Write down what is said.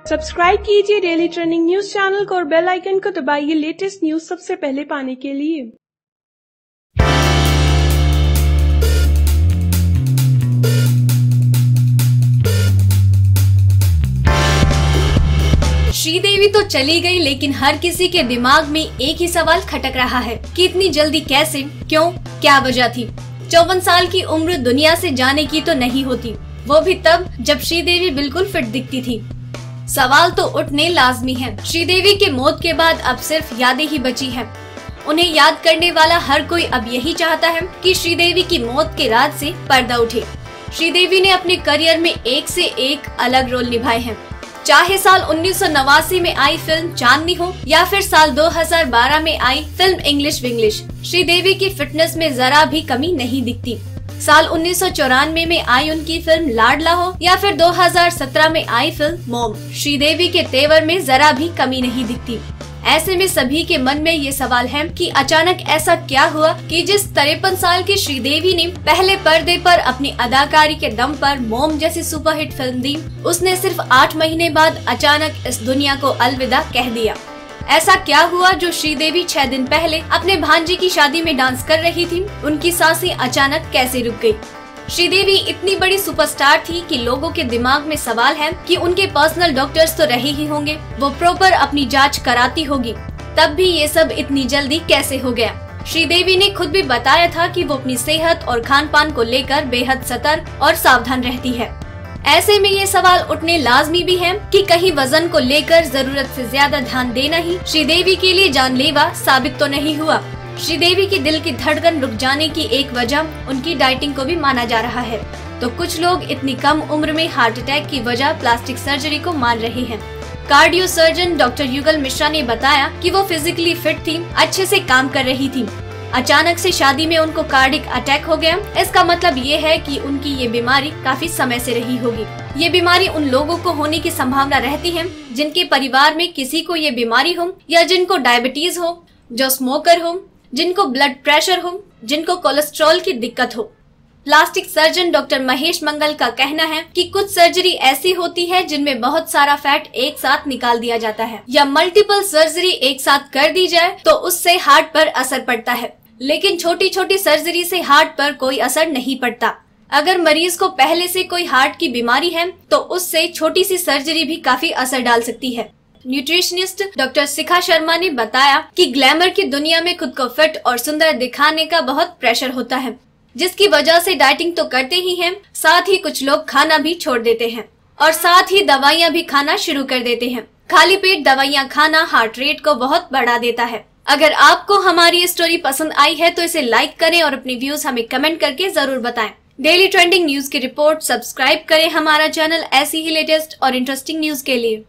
Subscribe कीजिए daily trending news channel को और बेल आइकन को दबाइए लेटेस्ट न्यूज सबसे पहले पाने के लिए। श्रीदेवी तो चली गई, लेकिन हर किसी के दिमाग में एक ही सवाल खटक रहा है कि इतनी जल्दी कैसे, क्यों, क्या वजह थी। 54 साल की उम्र दुनिया से जाने की तो नहीं होती, वो भी तब जब श्रीदेवी बिल्कुल फिट दिखती थी। सवाल तो उठने लाजमी है। श्रीदेवी के मौत के बाद अब सिर्फ यादें ही बची हैं। उन्हें याद करने वाला हर कोई अब यही चाहता है कि श्रीदेवी की मौत के राज से पर्दा उठे। श्रीदेवी ने अपने करियर में एक से एक अलग रोल निभाए हैं, चाहे साल 1989 में आई फिल्म चांदनी हो या फिर साल 2012 में आई फिल्म इंग्लिश विंग्लिश। श्रीदेवी की फिटनेस में जरा भी कमी नहीं दिखती। साल 1994 में आई उनकी फिल्म लाडला हो या फिर 2017 में आई फिल्म मॉम, श्रीदेवी के तेवर में जरा भी कमी नहीं दिखती। ऐसे में सभी के मन में ये सवाल है कि अचानक ऐसा क्या हुआ कि जिस 53 साल की श्रीदेवी ने पहले पर्दे पर अपनी अदाकारी के दम पर मॉम जैसी सुपरहिट फिल्म दी, उसने सिर्फ 8 महीने बाद अचानक इस दुनिया को अलविदा कह दिया। ऐसा क्या हुआ जो श्रीदेवी 6 दिन पहले अपने भांजे की शादी में डांस कर रही थी, उनकी सांसें अचानक कैसे रुक गयी। श्रीदेवी इतनी बड़ी सुपरस्टार थी कि लोगों के दिमाग में सवाल है कि उनके पर्सनल डॉक्टर्स तो रहे ही होंगे, वो प्रॉपर अपनी जांच कराती होगी, तब भी ये सब इतनी जल्दी कैसे हो गया। श्रीदेवी ने खुद भी बताया था कि वो अपनी सेहत और खान पान को लेकर बेहद सतर्क और सावधान रहती है। ऐसे में ये सवाल उठने लाजमी भी है कि कहीं वजन को लेकर जरूरत से ज्यादा ध्यान देना ही श्रीदेवी के लिए जानलेवा साबित तो नहीं हुआ। श्रीदेवी की दिल की धड़कन रुक जाने की एक वजह उनकी डाइटिंग को भी माना जा रहा है, तो कुछ लोग इतनी कम उम्र में हार्ट अटैक की वजह प्लास्टिक सर्जरी को मान रहे हैं। कार्डियो सर्जन डॉक्टर युगल मिश्रा ने बताया कि वो फिजिकली फिट थी, अच्छे से काम कर रही थी। अचानक से शादी में उनको कार्डिक अटैक हो गया। इसका मतलब ये है कि उनकी ये बीमारी काफी समय से रही होगी। ये बीमारी उन लोगों को होने की संभावना रहती है जिनके परिवार में किसी को ये बीमारी हो, या जिनको डायबिटीज हो, जो स्मोकर हो, जिनको ब्लड प्रेशर हो, जिनको कोलेस्ट्रॉल की दिक्कत हो। प्लास्टिक सर्जन डॉक्टर महेश मंगल का कहना है कि कुछ सर्जरी ऐसी होती है जिनमें बहुत सारा फैट एक साथ निकाल दिया जाता है, या मल्टीपल सर्जरी एक साथ कर दी जाए तो उससे हार्ट पर असर पड़ता है, लेकिन छोटी छोटी सर्जरी से हार्ट पर कोई असर नहीं पड़ता। अगर मरीज को पहले से कोई हार्ट की बीमारी है तो उससे छोटी सी सर्जरी भी काफी असर डाल सकती है। न्यूट्रिशनिस्ट डॉक्टर शिखा शर्मा ने बताया कि ग्लैमर की दुनिया में खुद को फिट और सुंदर दिखाने का बहुत प्रेशर होता है, जिसकी वजह से डाइटिंग तो करते ही हैं, साथ ही कुछ लोग खाना भी छोड़ देते हैं और साथ ही दवाइयाँ भी खाना शुरू कर देते हैं। खाली पेट दवाइयाँ खाना हार्ट रेट को बहुत बढ़ा देता है। अगर आपको हमारी ये स्टोरी पसंद आई है तो इसे लाइक करें और अपने व्यूज हमें कमेंट करके जरूर बताएं। डेली ट्रेंडिंग न्यूज की रिपोर्ट सब्सक्राइब करें हमारा चैनल ऐसी ही लेटेस्ट और इंटरेस्टिंग न्यूज के लिए।